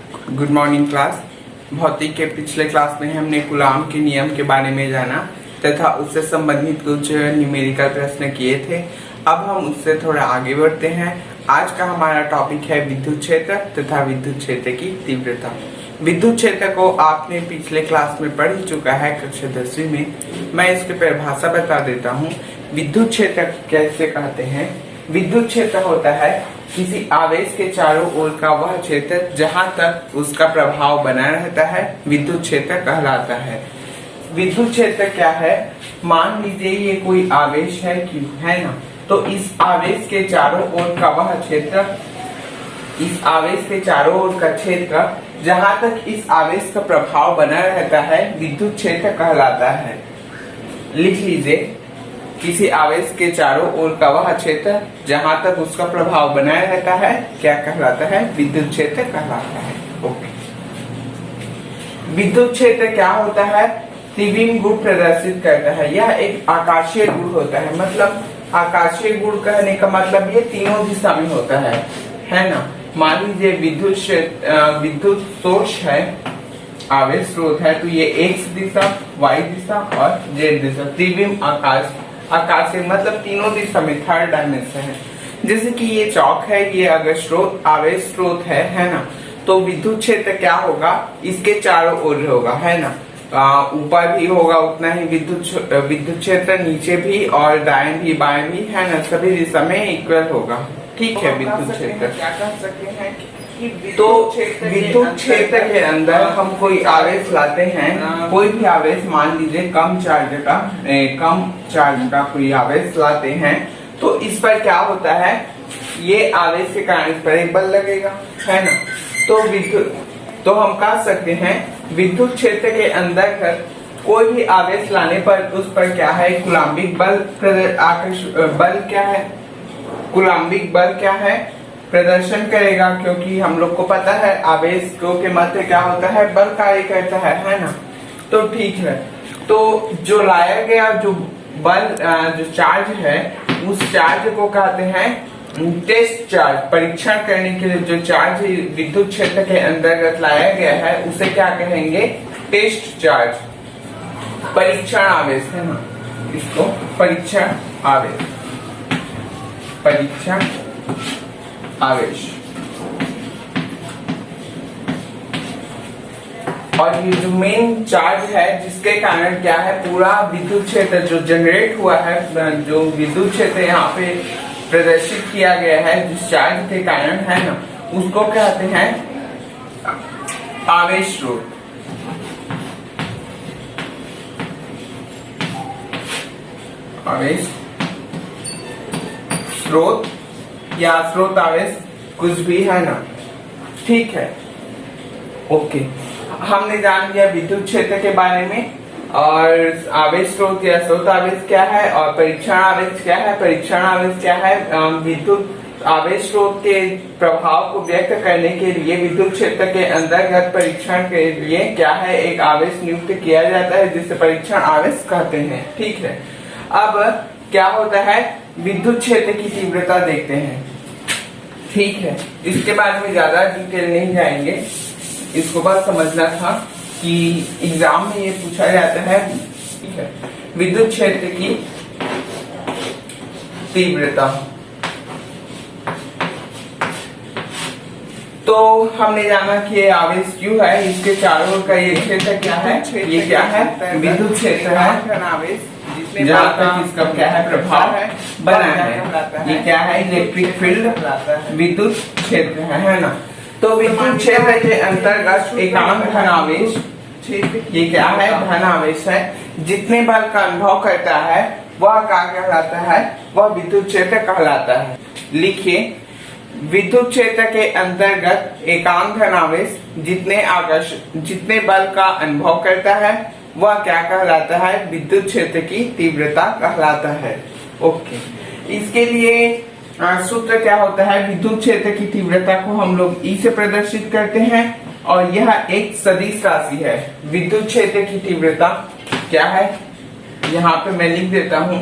Good morning class. भौतिक के पिछले क्लास में हमने कूलॉम के नियम के बारे में जाना तथा उससे संबंधित कुछ न्यूमेरिकल प्रश्न किए थे। अब हम उससे थोड़ा आगे बढ़ते हैं। आज का हमारा टॉपिक है विद्युत क्षेत्र तथा विद्युत क्षेत्र की तीव्रता। विद्युत क्षेत्र को आपने पिछले क्लास में पढ़ चुका है कक्षा 10वीं में। मैं इसकी परिभाषा बता देता हूँ। विद्युत क्षेत्र कैसे कहते हैं? विद्युत क्षेत्र होता है किसी आवेश के चारों ओर का वह क्षेत्र जहां तक उसका प्रभाव बना रहता है, विद्युत क्षेत्र कहलाता है। विद्युत क्षेत्र क्या है? मान लीजिए ये कोई आवेश है है ना, तो इस आवेश के चारों ओर का वह क्षेत्र, इस आवेश के चारों ओर का क्षेत्र जहां तक इस आवेश का प्रभाव बना रहता है, विद्युत क्षेत्र कहलाता है। लिख लीजिए, किसी आवेश के चारों ओर का वह क्षेत्र जहां तक उसका प्रभाव बनाए रहता है क्या कहलाता है? विद्युत क्षेत्र कहलाता है। ओके। विद्युत क्षेत्र क्या होता है? त्रिविम गुण प्रदर्शित करता है। यह एक आकाशीय गुण होता है। मतलब आकाशीय गुण कहने का मतलब ये तीनों दिशा में होता है ना। मान लीजिए विद्युत सोर्स है, आवेश स्रोत है, तो ये एक्स दिशा, वाई दिशा और जेड दिशा। त्रिविम आकाश से मतलब तीनों दिशा में, थर्ड डायमेंशन है। जैसे कि ये चौक है, ये अगर स्रोत, आवेश स्रोत है ना, तो विद्युत क्षेत्र क्या होगा? इसके चारों ओर होगा, है ना। ऊपर भी होगा उतना ही विद्युत क्षेत्र, नीचे भी और दाएं भी बाएं भी, है ना, सभी दिशा में इक्वल होगा। ठीक है। विद्युत क्षेत्र क्या कह सकते हैं? तो विद्युत क्षेत्र के अंदर हम कोई आवेश लाते हैं, कोई भी आवेश, मान लीजिए कम चार्ज का कोई आवेश लाते हैं, तो इस पर क्या होता है? ये आवेश के कारण इस पर एक बल लगेगा, है ना। तो हम कह सकते हैं विद्युत क्षेत्र के अंदर कोई भी आवेश लाने पर उस पर क्या है? कूलॉम्बिक बल क्या है? कूलॉम्बिक बल क्या है? प्रदर्शन करेगा, क्योंकि हम लोग को पता है आवेश के मध्य क्या होता है? बल कार्य करता है ना। तो ठीक है। तो जो लाया गया जो बल, जो चार्ज है, उस चार्ज को कहते हैं टेस्ट चार्ज। परीक्षण करने के लिए जो चार्ज विद्युत क्षेत्र के अंतर्गत लाया गया है उसे क्या कहेंगे? टेस्ट चार्ज, परीक्षण आवेश, है ना। इसको परीक्षण आवेश, परीक्षण आवेश। और ये जो मेन चार्ज है जिसके कारण क्या है, पूरा विद्युत क्षेत्र जो जनरेट हुआ है, जो विद्युत क्षेत्र यहाँ पे प्रदर्शित किया गया है जिस चार्ज के कारण, है ना, उसको कहते हैं आवेश स्रोत। आवेश स्रोत या स्रोत आवेश, कुछ भी, है ना। ठीक है। ओके। हमने जान लिया विद्युत क्षेत्र के बारे में, और आवेश स्रोत या स्रोत आवेश क्या है, और परीक्षण आवेश क्या है। परीक्षण आवेश क्या है? विद्युत आवेश स्रोत के प्रभाव को व्यक्त करने के लिए विद्युत क्षेत्र के अंतर्गत परीक्षण के लिए क्या है? एक आवेश नियुक्त किया जाता है जिसे परीक्षण आवेश कहते हैं। ठीक है। अब क्या होता है? विद्युत क्षेत्र की तीव्रता देखते हैं। ठीक है। इसके बाद में ज्यादा डिटेल नहीं जाएंगे, इसको बस समझना था कि एग्जाम में ये पूछा जाता है। ठीक है। विद्युत क्षेत्र की तीव्रता। तो हमने जाना कि ये आवेश क्यों है, इसके चारों ओर का ये क्षेत्र क्या है? ये क्या है? विद्युत क्षेत्र है, आवेश जहाँ तक इसका क्या है? प्रभाव है बना है। ये क्या है? इलेक्ट्रिक फील्ड, विद्युत क्षेत्र है ना। तो विद्युत क्षेत्र के अंतर्गत एकांक धन आवेश, ये क्या है? धन आवेश है। जितने बल का अनुभव करता है वह क्या कहलाता है? वह विद्युत क्षेत्र कहलाता है। लिखिए, विद्युत क्षेत्र के अंतर्गत एकांक धन आवेश जितने बल का अनुभव करता है वह क्या कहलाता है? विद्युत क्षेत्र की तीव्रता कहलाता है। ओके। इसके लिए सूत्र क्या होता है? विद्युत क्षेत्र की तीव्रता को हम लोग ई से प्रदर्शित करते हैं, और यह एक सदिश राशि है। विद्युत क्षेत्र की तीव्रता क्या है? यहाँ पे मैं लिख देता हूं,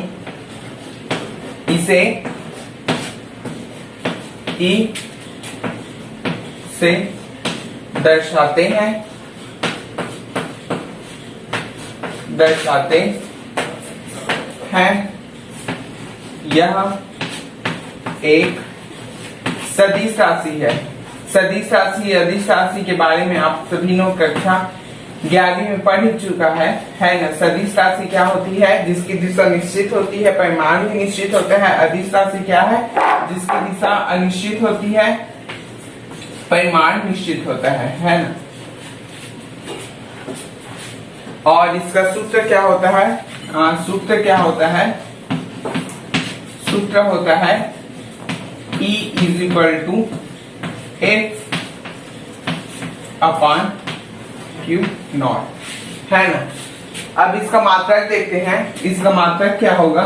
इसे ई से दर्शाते हैं यह एक सदिश राशि है। सदिश राशि, अदिश राशि के बारे में आप सभी लोग कक्षा 11वीं में पढ़ चुका है ना। सदिश राशि क्या होती है? जिसकी दिशा निश्चित होती है, परिमाण भी निश्चित होता है। अदिश राशि क्या है? जिसकी दिशा अनिश्चित होती है, परिमाण निश्चित होता है ना। और इसका सूत्र क्या होता है? सूत्र क्या होता है? सूत्र होता है E is equal to F upon Q naught, है ना। अब इसका मात्रक देखते हैं। इसका मात्रक क्या होगा?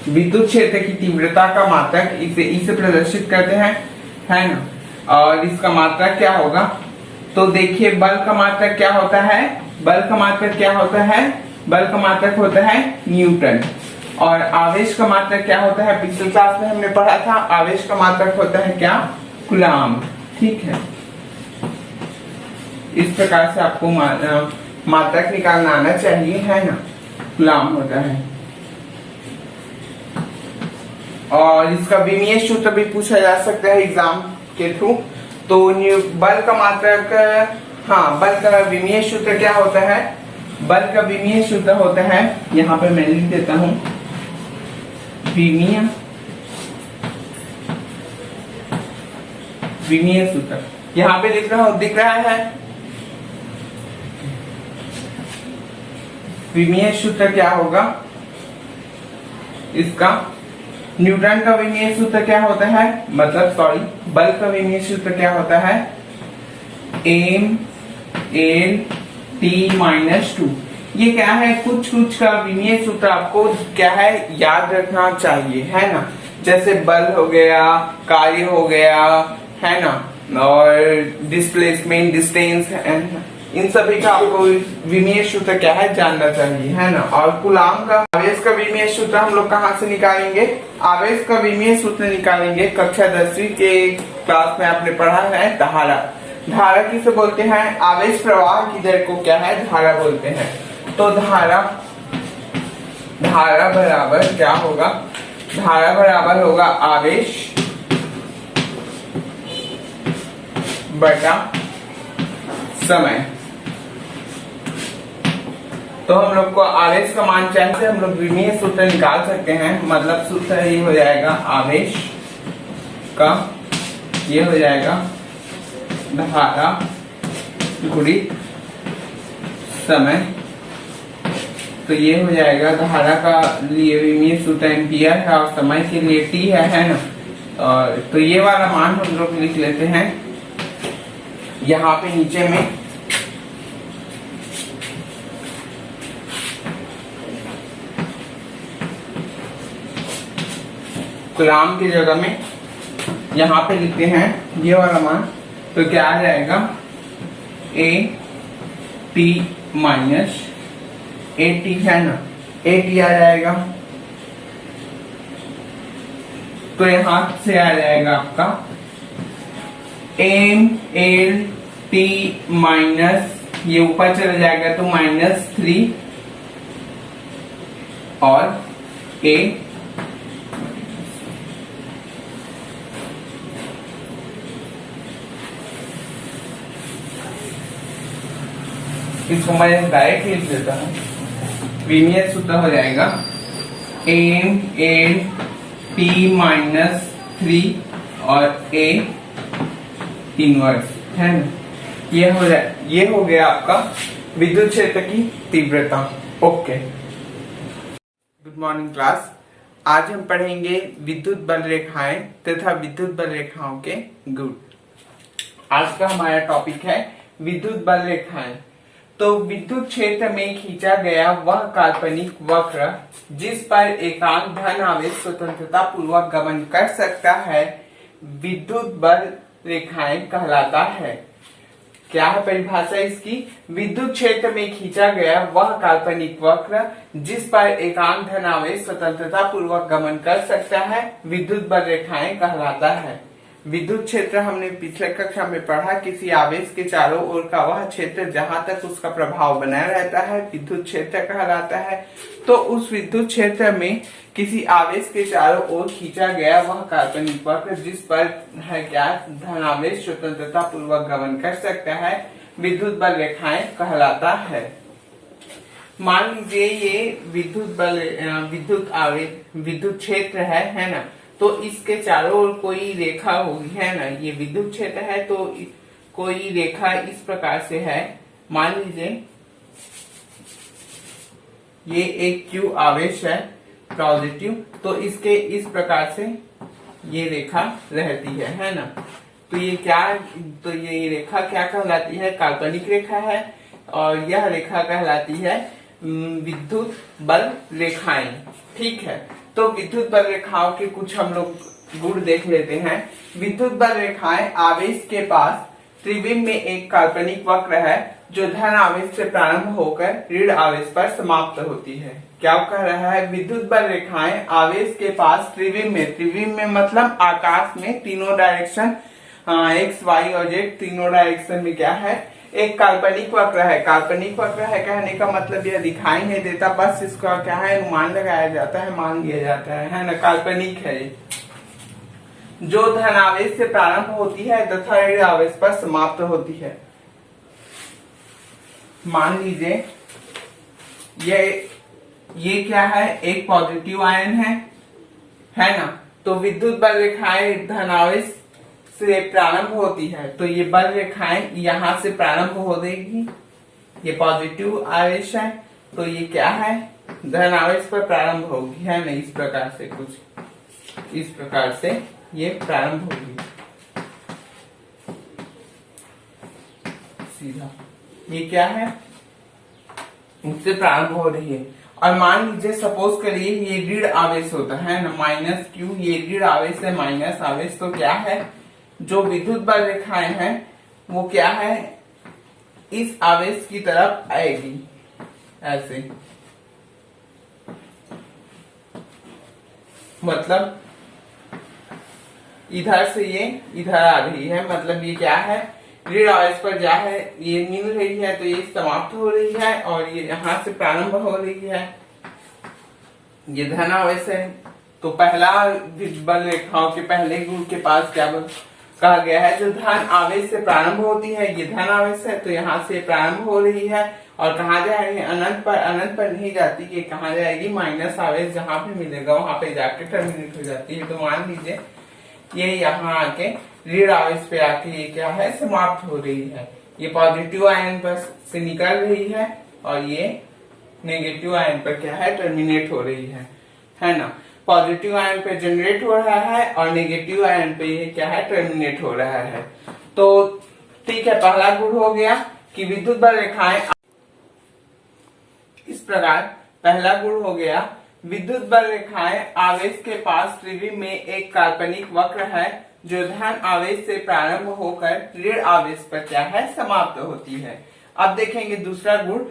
विद्युत क्षेत्र की तीव्रता का मात्रक, इसे प्रदर्शित करते हैं, है ना। और इसका मात्रक क्या होगा? तो देखिए, बल का मात्रक क्या होता है? बल का मात्रक क्या होता है? बल का मात्रक होता है न्यूटन। और आवेश का मात्रक क्या होता है? पिछले क्लास में हमने पढ़ा था, आवेश का मात्रक होता है क्या? कूलाम। ठीक है, इस प्रकार से आपको मात्रक निकालना आना चाहिए, है ना। कूलाम होता है। और इसका विमीय सूत्र भी पूछा जा सकता है एग्जाम के थ्रू। तो बल का मात्रक, बल का विमीय सूत्र क्या होता है? बल का विमीय सूत्र होता है, यहाँ पे मैं लिख देता हूं, विमीय सूत्र यहाँ पे लिख रहा हूं, दिख रहा है। विमीय सूत्र क्या होगा इसका? न्यूटन का विमीय सूत्र क्या होता है? बल का विमीय सूत्र क्या होता है? m(L)T-2। ये क्या है? कुछ का विमीय सूत्र आपको क्या है? याद रखना चाहिए, है ना। जैसे बल हो गया, कार्य हो गया, है ना, और डिस्प्लेसमेंट, डिस्टेंस, इन सभी का आपको विमीय सूत्र क्या है? जानना चाहिए, है ना। और कूलाम का, आवेश का विमीय सूत्र हम लोग कहाँ से निकालेंगे? आवेश का विमीय सूत्र निकालेंगे कक्षा 10वीं के क्लास में आपने पढ़ा है, धारा। धारा किसे बोलते हैं? आवेश प्रवाह की दर को क्या है? धारा बोलते हैं। तो धारा बराबर क्या होगा? धारा बराबर होगा आवेश बटा समय। तो हम लोग को आवेश का मान चाहिए, हम लोग विमीय सूत्र निकाल सकते हैं। मतलब सूत्र ये हो जाएगा आवेश का, ये हो जाएगा धारा गुणित समय। तो ये हो जाएगा धारा का लिए विमीय सूत्र एम्पियर है और समय के लिए टी है ना। और तो ये वाला मान हम लोग लिख लेते हैं यहाँ पे नीचे में। कूलाम की जगह में यहाँ पे लिखते हैं ये वाला मान। तो क्या आ जाएगा? AT माइनस AT, है ना। AT आ जाएगा, तो यहाँ से आ जाएगा आपका MLT माइनस, ये ऊपर चला जाएगा तो -3 और A इसको मैं डायरेक्ट लिख देता हूँ। विमीय सूत्र हो जाएगा MLT -3 और A इनवर्स, है ना। ये हो गया आपका विद्युत क्षेत्र की तीव्रता। Okay, good morning class. आज हम पढ़ेंगे विद्युत बल रेखाएं तथा विद्युत बल रेखाओं के गुण। आज का हमारा टॉपिक है विद्युत बल रेखाएं। तो विद्युत क्षेत्र में खींचा गया वह काल्पनिक वक्र जिस पर एकांक धन आवेश स्वतंत्रता पूर्वक गमन कर सकता है, विद्युत बल रेखाएं कहलाता है। क्या है परिभाषा इसकी? विद्युत क्षेत्र में खींचा गया वह काल्पनिक वक्र जिस पर एकांक धन आवेश स्वतंत्रता पूर्वक गमन कर सकता है, विद्युत बल रेखाएं कहलाता है। विद्युत क्षेत्र हमने पिछले कक्षा में पढ़ा, किसी आवेश के चारों ओर का वह क्षेत्र जहां तक उसका प्रभाव बना रहता है विद्युत क्षेत्र कहलाता है। तो उस विद्युत क्षेत्र में किसी आवेश के चारों ओर खींचा गया वह काल्पनिक वक्र जिस पर है क्या धनावेश स्वतंत्रता पूर्वक गमन कर सकता है विद्युत बल रेखाएं कहलाता है। मान लीजिए ये विद्युत क्षेत्र है ना, तो इसके चारों ओर कोई रेखा होगी, है ना। ये विद्युत क्षेत्र है तो कोई रेखा इस प्रकार से है, मान लीजिए ये एक Q आवेश है पॉजिटिव, तो इसके इस प्रकार से ये रेखा रहती है ना। तो ये रेखा क्या कहलाती है, काल्पनिक रेखा है, और यह रेखा कहलाती है विद्युत बल रेखाएं। ठीक है, तो विद्युत बल रेखाओं के कुछ हम लोग गुण देख लेते हैं। विद्युत बल रेखाएं आवेश के पास त्रिविम में एक काल्पनिक वक्र है जो धन आवेश से प्रारंभ होकर ऋण आवेश पर समाप्त होती है। क्या कह रहा है, विद्युत बल रेखाएं आवेश के पास त्रिविम में मतलब आकाश में तीनों डायरेक्शन एक्स वाई और जेड तीनों डायरेक्शन में क्या है एक काल्पनिक वक्र है। काल्पनिक वक्र है कहने का मतलब यह दिखाई नहीं देता, बस इसका क्या है अनुमान लगाया जाता है, मान लिया जाता है ना। काल्पनिक है जो धनावेश से प्रारंभ होती है तथा ऋण आवेश पर समाप्त होती है। मान लीजिए ये क्या है, एक पॉजिटिव आयन है ना। तो विद्युत बल रेखाएं धनावेश से प्रारंभ होती है, तो ये बल रेखाएं यहाँ से प्रारंभ हो देगी। ये पॉजिटिव आवेश है तो ये क्या है धन आवेश पर प्रारंभ होगी, है ना। इस प्रकार से कुछ इस प्रकार से ये प्रारंभ होगी सीधा, ये क्या है उससे प्रारंभ हो रही है। और मान लीजिए सपोज करिए ये ऋण आवेश होता है ना, माइनस क्यू, ये ऋण आवेश है माइनस आवेश, तो क्या है जो विद्युत बल रेखाएं हैं वो क्या है इस आवेश की तरफ आएगी ऐसे, मतलब इधर से ये इधर आ रही है, मतलब ये क्या है ऋण आवेश पर जा है, ये मिल रही है तो ये समाप्त हो रही है, और ये यहाँ से प्रारंभ हो रही है, ये धन आवेश है। तो पहला बल रेखाओं के पहले गुण के पास क्या कहा गया है, जो धन आवेश से प्रारंभ होती है ये धन आवेश है, तो यहाँ से प्रारंभ हो रही है और कहाँ जाएगी अनंत पर नहीं जाती, ये कहाँ जाएगी माइनस आवेश जहाँ पे मिलेगा वहां पे जाके टर्मिनेट हो जाती है। तो मान लीजिए ये यहाँ आके ऋण आवेश पे आके ये क्या है समाप्त हो रही है, ये पॉजिटिव आयन पर से निकल रही है और ये नेगेटिव आयन पर क्या है टर्मिनेट हो रही है ना। पॉजिटिव आयन पे जनरेट हो रहा है और नेगेटिव आयन पे ये क्या है टर्मिनेट हो रहा है। तो ठीक है, पहला गुण हो गया कि विद्युत बल रेखाएं इस प्रकार, पहला गुण हो गया विद्युत बल रेखाएं आवेश के पास त्रिविम में एक काल्पनिक वक्र है जो धन आवेश से प्रारंभ होकर ऋण आवेश पर क्या है समाप्त होती है। अब देखेंगे दूसरा गुण,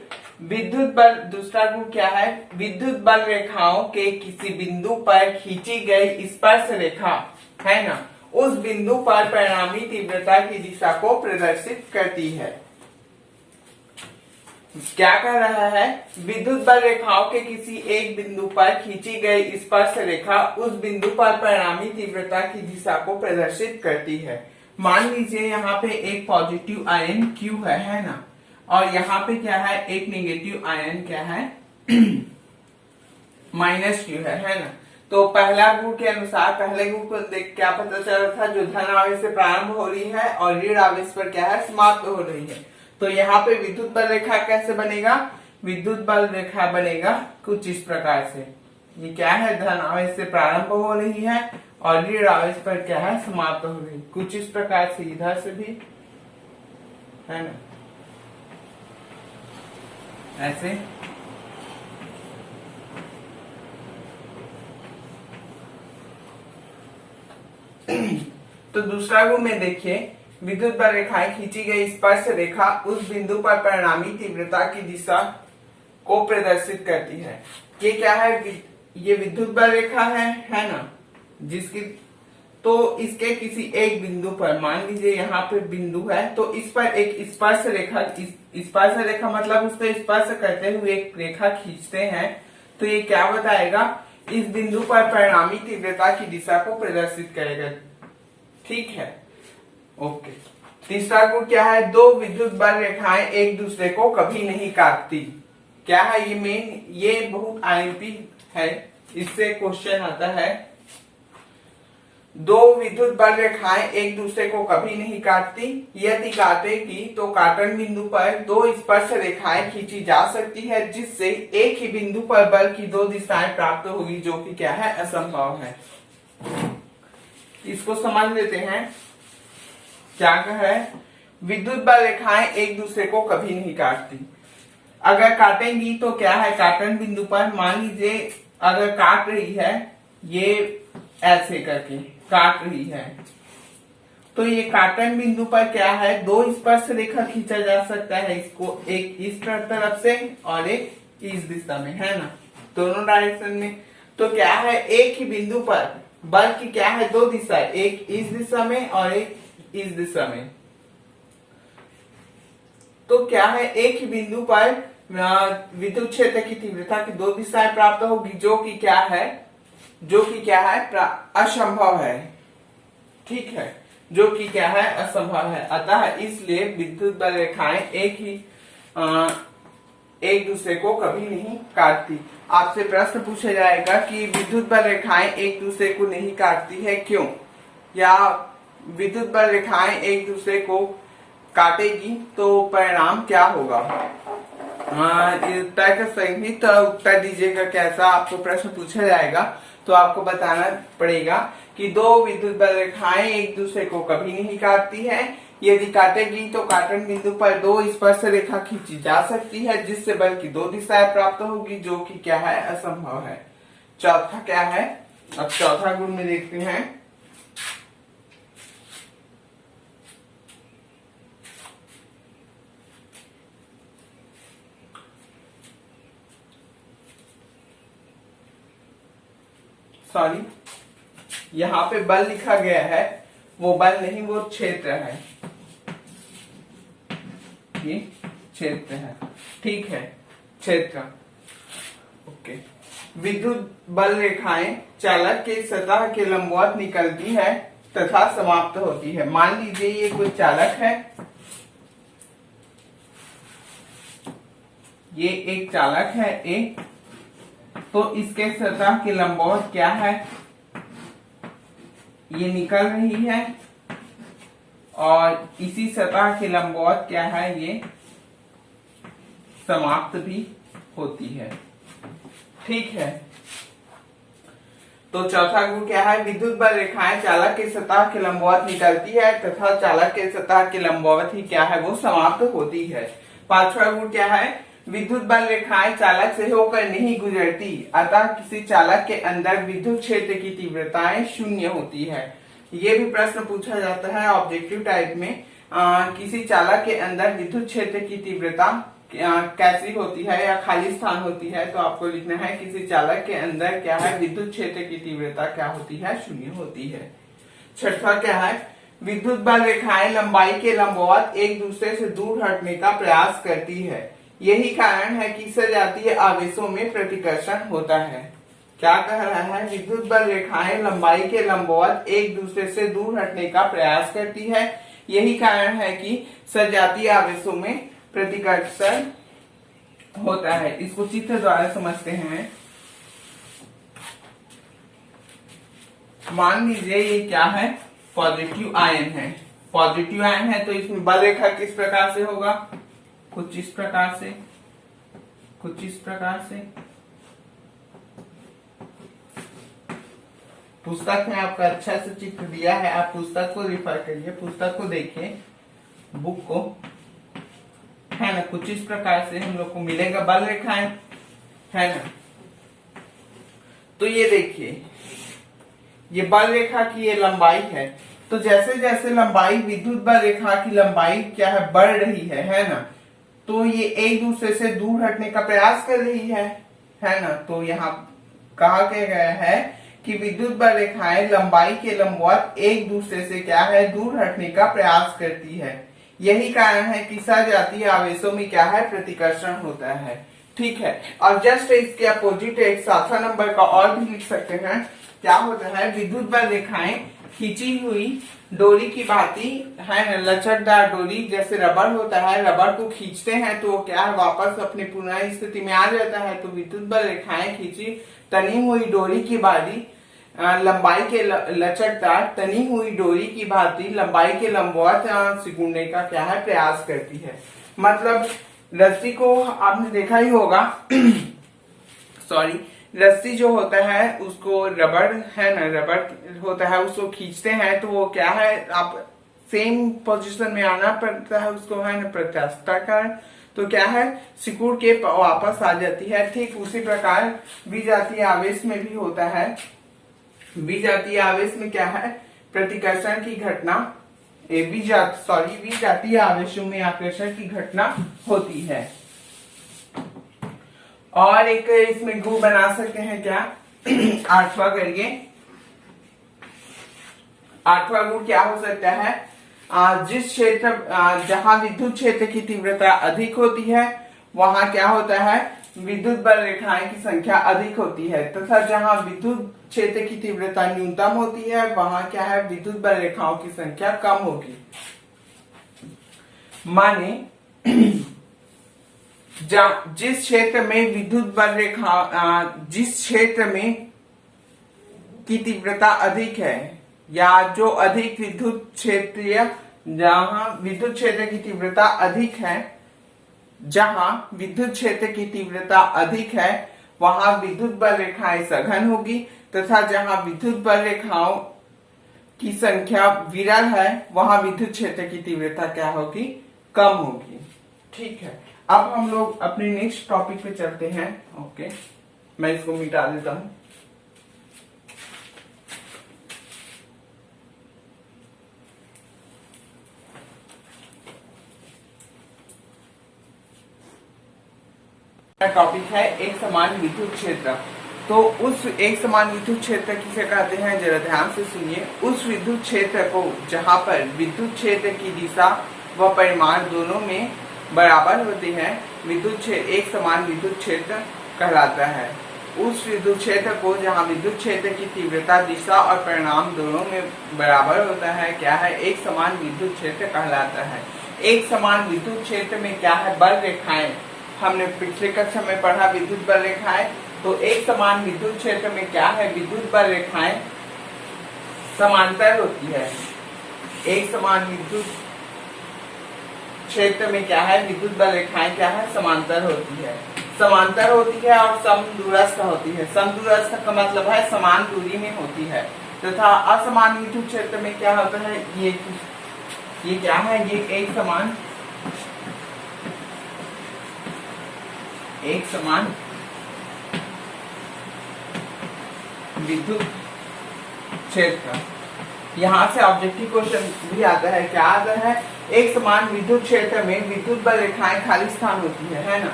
दूसरा गुण क्या है, विद्युत बल रेखाओं के किसी बिंदु पर खींची गई स्पर्श रेखा है ना, उस बिंदु पर परिणामी तीव्रता की दिशा को प्रदर्शित करती है। क्या कह रहा है, विद्युत बल रेखाओं के किसी एक बिंदु पर खींची गई स्पर्श रेखा उस बिंदु पर परिणामी तीव्रता की दिशा को प्रदर्शित करती है। मान लीजिए यहाँ पे एक पॉजिटिव आयन Q है ना, और यहाँ पे क्या है एक नेगेटिव आयन क्या है माइनस Q है ना। तो पहला गुण के अनुसार पहले गुण को देख क्या पता चल रहा था, जो धन आवेश से प्रारंभ हो रही है और ऋण आवेश पर क्या है समाप्त हो रही है। तो यहाँ पे विद्युत बल रेखा कैसे बनेगा, विद्युत बल रेखा बनेगा कुछ इस प्रकार से, ये क्या है धन आवेश से प्रारंभ हो रही है और ऋण आवेश पर क्या है समाप्त हो रही है, कुछ इस प्रकार से इधर से भी है ना ऐसे। तो दूसरा गुण में देखिए, विद्युत बल रेखाएं खींची गई स्पर्श रेखा उस बिंदु पर परिणामी तीव्रता की दिशा को प्रदर्शित करती है। ये क्या है, ये विद्युत बल रेखा है ना, जिसकी तो इसके किसी एक बिंदु पर, मान लीजिए यहाँ पे बिंदु है, तो इस पर एक स्पर्श रेखा, स्पर्श रेखा मतलब उस पर स्पर्श करते हुए एक रेखा खींचते हैं, तो ये क्या बताएगा, इस बिंदु पर परिणामी तीव्रता की दिशा को प्रदर्शित करेगा। ठीक है, ओके। तीसरा गुण क्या है, दो विद्युत बल रेखाएं एक दूसरे को कभी नहीं काटती। क्या है ये मेन, ये बहुत आईएमपी है, इससे क्वेश्चन आता है। दो विद्युत बल रेखाएं एक दूसरे को कभी नहीं काटती, यदि काटेगी तो काटन बिंदु पर दो स्पर्श रेखाएं खींची जा सकती है, जिससे एक ही बिंदु पर बल की दो दिशाएं प्राप्त होगी, जो कि क्या है, असंभव है। इसको समझ लेते हैं। क्या कह रहा है, विद्युत बल रेखाएं एक दूसरे को कभी नहीं काटती। अगर काटेंगी तो क्या है, काटन बिंदु पर मान लीजिए अगर काट रही है, ये ऐसे करके काट रही है, तो ये काटन बिंदु पर क्या है, दो स्पर्श रेखा खींचा जा सकता है, इसको एक इस तरफ से और एक इस दिशा में, है ना, दोनों डायरेक्शन में। तो क्या है, एक ही बिंदु पर बल की क्या है, दो दिशा, एक इस दिशा में और एक इस दिशा में। तो क्या है, एक ही बिंदु पर विद्युत क्षेत्र की तीव्रता की दो दिशाएं प्राप्त होगी, जो कि क्या है, असंभव है। ठीक है, जो कि क्या है, असंभव है। अतः इसलिए विद्युत बल रेखाएं एक दूसरे को कभी नहीं काटती। आपसे प्रश्न पूछा जाएगा कि विद्युत बल रेखाएं एक दूसरे को नहीं काटती है, क्यों, या विद्युत बल रेखाएं एक दूसरे को काटेगी तो परिणाम क्या होगा। संहित उत्तर दीजिएगा। कैसा आपको प्रश्न पूछा जाएगा तो आपको बताना पड़ेगा कि दो विद्युत बल रेखाएं एक दूसरे को कभी नहीं काटती है, यदि काटेगी तो काटन बिंदु पर दो स्पर्श रेखा खींची जा सकती है, जिससे बल की दो दिशाएं प्राप्त होगी, जो कि क्या है, असंभव है। चौथा क्या है, अब चौथा गुण में देखते हैं। सॉरी, यहाँ पे बल लिखा गया है, वो बल नहीं, वो क्षेत्र है, ये क्षेत्र है। ठीक है, क्षेत्र, ओके। विद्युत बल रेखाएं चालक के सतह के लंबवत निकलती है तथा समाप्त होती है। मान लीजिए ये कोई चालक है, ये एक चालक है ए, तो इसके सतह के लंबवत क्या है, ये निकल रही है, और इसी सतह के लंबवत क्या है, ये समाप्त भी होती है। ठीक है, तो चौथा गुण क्या है, विद्युत बल रेखाएं चालक के सतह के लंबवत निकलती है तथा चालक के सतह के लंबवत ही क्या है, वो समाप्त होती है। पांचवा गुण क्या है, विद्युत बल रेखाएं चालक से होकर नहीं गुजरती, अतः किसी चालक के अंदर विद्युत क्षेत्र की तीव्रताएं शून्य होती है। ये भी प्रश्न पूछा जाता है ऑब्जेक्टिव टाइप में, किसी चालक के अंदर विद्युत क्षेत्र की तीव्रता कैसी होती है या खाली स्थान होती है, तो आपको लिखना है किसी चालक के अंदर क्या है, विद्युत क्षेत्र की तीव्रता क्या होती है, शून्य होती है। छठवा क्या है, विद्युत बल रेखाएं लंबाई के लंबवत एक दूसरे से दूर हटने का प्रयास करती है, यही कारण है कि सजातीय आवेशों में प्रतिकर्षण होता है। क्या कह रहा है, विद्युत बल रेखाएं लंबाई के लंबवत एक दूसरे से दूर हटने का प्रयास करती है, यही कारण है कि सजातीय आवेशों में प्रतिकर्षण होता है। इसको चित्र द्वारा समझते हैं। मान लीजिए ये क्या है, पॉजिटिव आयन है, पॉजिटिव आयन है, तो इसमें बल रेखा किस प्रकार से होगा, कुछ इस प्रकार से, कुछ इस प्रकार से। पुस्तक में आपका अच्छा से चित्र दिया है, आप पुस्तक को रिफर करिए, पुस्तक को देखिए, बुक को, है ना, कुछ इस प्रकार से हम लोग को मिलेगा बल रेखाएं, है ना। तो ये देखिए, ये बल रेखा की ये लंबाई है, तो जैसे जैसे लंबाई, विद्युत बल रेखा की लंबाई क्या है, बढ़ रही है ना, तो ये एक दूसरे से दूर हटने का प्रयास कर रही है ना। तो यहाँ कहा गया है कि विद्युत बल रेखाएं लंबाई के लंबवत एक दूसरे से क्या है, दूर हटने का प्रयास करती है। यही कारण है कि सजातीय आवेशों में क्या है, प्रतिकर्षण होता है। ठीक है, और जस्ट इसके अपोजिट एक 7वां नंबर का और भी लिख सकते हैं। क्या होता है, विद्युत बल रेखाएं खींची हुई डोरी की भांति है ना, लचकदार डोरी जैसे रबर होता है, रबर को खींचते हैं तो वो क्या है, वापस अपनी पुनः स्थिति में आ जाता है। तो विद्युत बल रेखाएं खींची तनी हुई डोरी की भांति लंबाई के लचकदार तनी हुई डोरी की भांति लंबाई के लंबवत सिकुड़ने का क्या है, प्रयास करती है। मतलब रस्सी को आपने देखा ही होगा सॉरी, रस्सी जो होता है उसको रबर है ना, रबर होता है, उसको खींचते हैं तो वो क्या है, आप सेम पोजीशन में आना पड़ता है उसको, है ना, प्रत्यास्थता का, तो क्या है, सिकुड़ के वापस आ जाती है। ठीक उसी प्रकार विजातीय आवेश में भी होता है। विजातीय आवेश में क्या है, प्रतिकर्षण की घटना, विजातीय आवेशों में आकर्षण की घटना होती है। और एक इसमें गुण बना सकते हैं क्या 8वां करिए। 8वां गुण क्या हो सकता है, जिस क्षेत्र जहां विद्युत क्षेत्र की तीव्रता अधिक होती है वहां क्या होता है, विद्युत बल रेखाएं की संख्या अधिक होती है, तथा जहां विद्युत क्षेत्र की तीव्रता न्यूनतम होती है वहां क्या है, विद्युत बल रेखाओं की संख्या कम होगी। माने जिस क्षेत्र में विद्युत बल रेखा जिस क्षेत्र में की तीव्रता अधिक है, या जो अधिक विद्युत क्षेत्रीय, जहां विद्युत क्षेत्र की तीव्रता अधिक है, जहां विद्युत क्षेत्र की तीव्रता अधिक है वहां विद्युत बल रेखाएं सघन होगी, तथा जहां विद्युत बल रेखाओं की संख्या विरल है वहां विद्युत क्षेत्र की तीव्रता क्या होगी, कम होगी। ठीक है, अब हम लोग अपने नेक्स्ट टॉपिक पे चलते हैं। ओके, मैं इसको मिटा देता हूं। टॉपिक है एक समान विद्युत क्षेत्र। तो उस एक समान विद्युत क्षेत्र किसे कहते हैं, जरा ध्यान से सुनिए। उस विद्युत क्षेत्र को जहां पर विद्युत क्षेत्र की दिशा व परिमाण दोनों में बराबर होते हैं, एक समान विद्युत क्षेत्र कहलाता है। उस विद्युत क्षेत्र को जहां विद्युत क्षेत्र की तीव्रता, दिशा और परिमाण दोनों में बराबर होता है, क्या है, एक समान विद्युत क्षेत्र कहलाता है। एक समान विद्युत क्षेत्र में क्या है, बल रेखाएं, हमने पिछले कक्षा में पढ़ा विद्युत बल रेखाएं। तो एक समान विद्युत क्षेत्र में क्या है, विद्युत बल रेखाएं समांतर होती है। एक समान विद्युत क्षेत्र में क्या है, विद्युत बल रेखाएं क्या है, समांतर होती है। समांतर होती है और समदूरस्थ होती है। समदूरस्थ का मतलब है समान दूरी में होती है। तथा असमान विद्युत क्षेत्र में क्या होता है, ये क्या है, ये एक समान विद्युत क्षेत्र। यहाँ से ऑब्जेक्टिव क्वेश्चन भी आता है। क्या आता है, एक समान विद्युत क्षेत्र में विद्युत बल रेखाएं खाली स्थान होती है ना।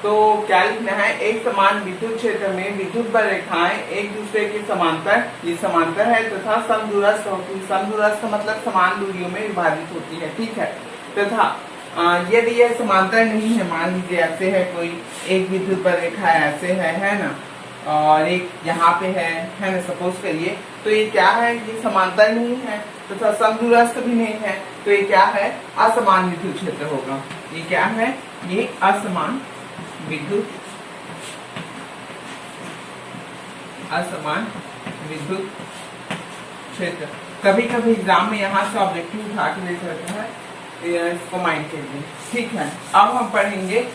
तो क्या लिखना है, एक समान विद्युत क्षेत्र में विद्युत बल रेखाएं एक दूसरे के समांतर, ये समांतर है, तथा समदूरस्थ होती है। समदूरस्थ मतलब समान दूरियों में विभाजित होती है। ठीक है, तथा यदि यह समांतर नहीं है, मान लीजिए ऐसे है, कोई एक विद्युत बल रेखा ऐसे है ना, और एक यहाँ पे है ना, सपोज करिए, तो ये क्या है, ये समांतर नहीं है तथा समदूरस्थ भी नहीं है, तो ये क्या है, असमान विद्युत क्षेत्र होगा। ये क्या है, ये असमान विद्युत क्षेत्र। कभी कभी एग्जाम में यहाँ से ऑब्जेक्टिव उठा के ले सकते हैं, इसको माइंड कीजिए। ठीक है, अब हम पढ़ेंगे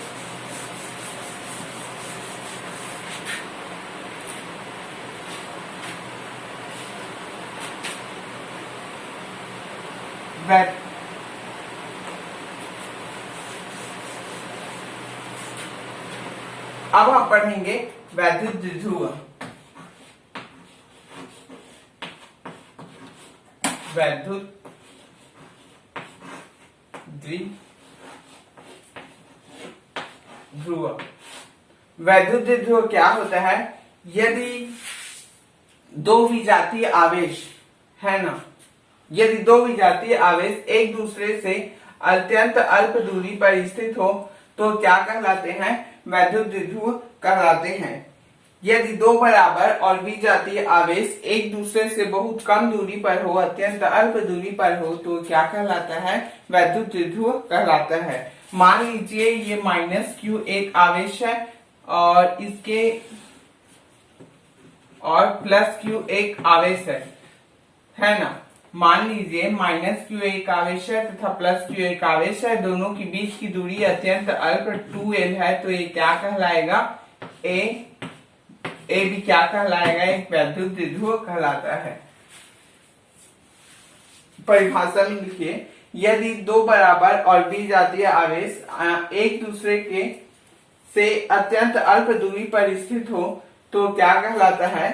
अब हम पढ़ेंगे वैद्युत द्विध्रुव। वैद्युत द्विध्रुव। वैद्युत द्विध्रुव क्या होता है, यदि दो विजातीय आवेश है ना, यदि दो विजातीय आवेश एक दूसरे से अत्यंत अल्प दूरी पर स्थित हो तो क्या कहलाते हैं? वैद्युत द्विध्रुव कहलाते हैं। यदि दो बराबर और विजातीय आवेश एक दूसरे से बहुत कम दूरी पर हो, अत्यंत अल्प दूरी पर हो, तो क्या कहलाता है? वैद्युत द्विध्रुव कहलाता है। मान लीजिए ये -q एक आवेश है और इसके और +q एक आवेश है ना। मान लीजिए -q एक आवेश है तथा +q एक आवेश है, दोनों के बीच की दूरी अत्यंत अल्प 2l है, तो ये क्या कहलाएगा? ए भी क्या कहलाएगा? एक वैद्युत द्विध्रुव कहलाता है। परिभाषा में लिखिए, यदि दो बराबर और विजातीय आवेश एक दूसरे के से अत्यंत अल्प दूरी पर स्थित हो तो क्या कहलाता है?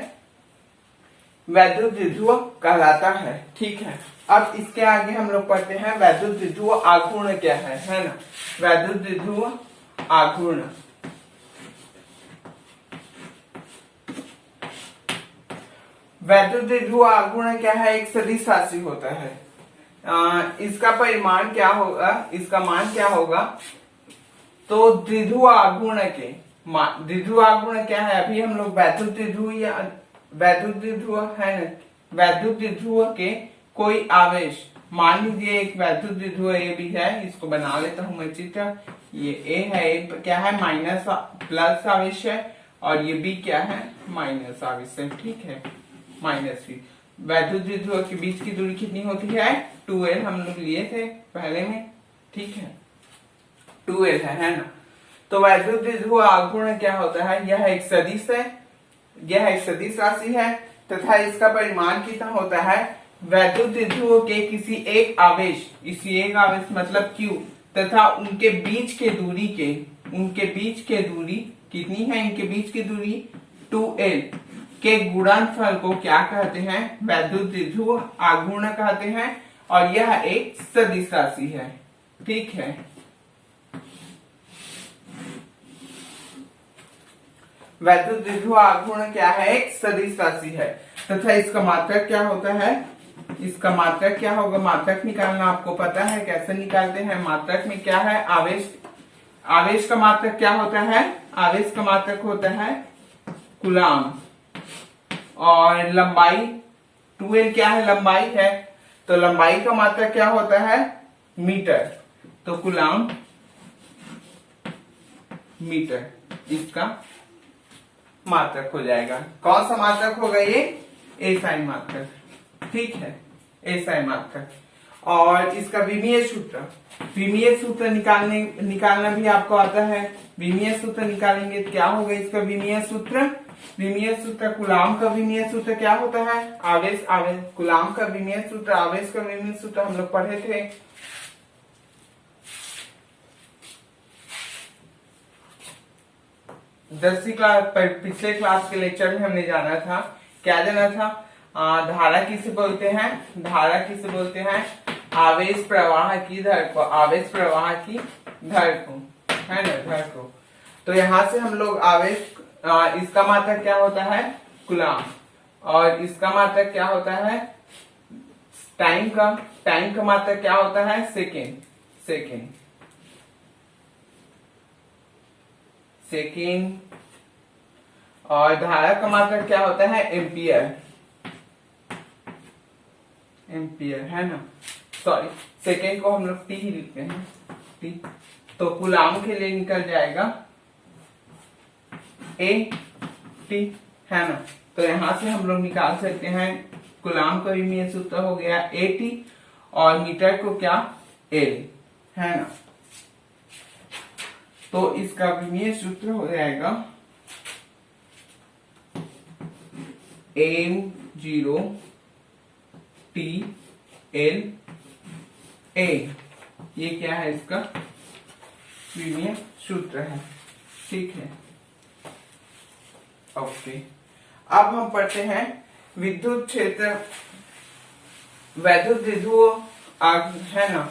वैद्युत द्विध्रुव कहलाता है। ठीक है, अब इसके आगे हम लोग पढ़ते हैं वैद्युत द्विध्रुव आघूर्ण क्या है ना। वैद्युत द्विध्रुव आघूर्ण, वैद्युत द्विध्रुव आघूर्ण क्या है? एक सदिश राशि होता है। इसका परिमाण क्या होगा? इसका मान क्या होगा? तो द्विध्रुव आघूर्ण के द्विध्रुव आघूर्ण क्या है? अभी हम लोग वैद्युत द्विध्रुव या वैद्युत द्विध्रुव है ना, वैद्युत द्विध्रुव के कोई आवेश, मान लीजिए एक वैद्युत द्विध्रुव ए भी है, इसको बना लेता हूं मैं चित्र। ये ए है, ए क्या है? प्लस आवेश है और ये बी क्या है? माइनस आवेश है। ठीक है, -v। वैद्युत द्विध्रुव के बीच की दूरी कितनी होती है? 2l हम लोग लिए थे पहले में। ठीक है, 2l है ना। तो वैद्युत द्विध्रुव आघूर्ण क्या होता है? यह एक सदिश है, यह एक सदिश राशि है तथा इसका परिमाण कितना होता है? वैद्युत द्विध्रुव के किसी एक आवेश, इसी एक आवेश मतलब q, तथा उनके बीच के दूरी कितनी है? इनके बीच की दूरी 2l के गुणनफल को क्या कहते हैं? वैद्युत द्विध्रुव आघूर्ण कहते हैं और यह एक सदिश राशि है। ठीक है, वैद्युत द्विध्रुव आघूर्ण क्या है? एक सदिश राशि है तथा इसका मात्रक क्या होता है? इसका मात्रक क्या होगा? मात्रक निकालना आपको पता है, कैसे निकालते हैं? मात्रक में क्या है? आवेश का मात्रक क्या होता है? आवेश का मात्रक होता है कूलाम और लंबाई 2l क्या है? लंबाई है, तो लंबाई का मात्रक क्या होता है? मीटर, तो कूलाम मीटर इसका मात्रक हो जाएगा। कौन सा मात्रक होगा ये? एसआई मात्रक। ठीक है, एसआई मात्रक। और इसका विमीय सूत्र निकालना भी आपको आता है। विमीय सूत्र निकालेंगे तो क्या होगा इसका विमीय सूत्र? विमीय सूत्र कूलाम का विमीय सूत्र क्या होता है? आवेश कूलाम का विमीय सूत्र, आवेश का विमीय सूत्र हम लोग पढ़े थे। 10वीं क्लास पिछले क्लास के लेक्चर में हमने जाना था। क्या जाना था? धारा किसे बोलते हैं? धारा किसे बोलते हैं? आवेश प्रवाह की दर को, आवेश प्रवाह की दर को, है ना, दर को। तो यहां से हम लोग आवेश, इसका मात्रक क्या होता है? कूलाम, और इसका मात्रक क्या होता है? टाइम का मात्रक क्या होता है? सेकेंड। और धारा का मात्रक क्या होता है? एम्पियर, है ना। सॉरी, सेकेंड को हम लोग टी ही लिखते हैं, टी। तो कूलाम के लिए निकल जाएगा ए टी, है ना। तो यहां से हम लोग निकाल सकते हैं कूलाम का विमीय सूत्र हो गया ए टी और मीटर को क्या? एल, है ना। तो इसका विमीय सूत्र हो जाएगा m0 t l a। ये क्या है? इसका विमीय सूत्र है। ठीक है, ओके। अब हम पढ़ते हैं विद्युत क्षेत्र, वैद्युत द्विध्रुव है ना,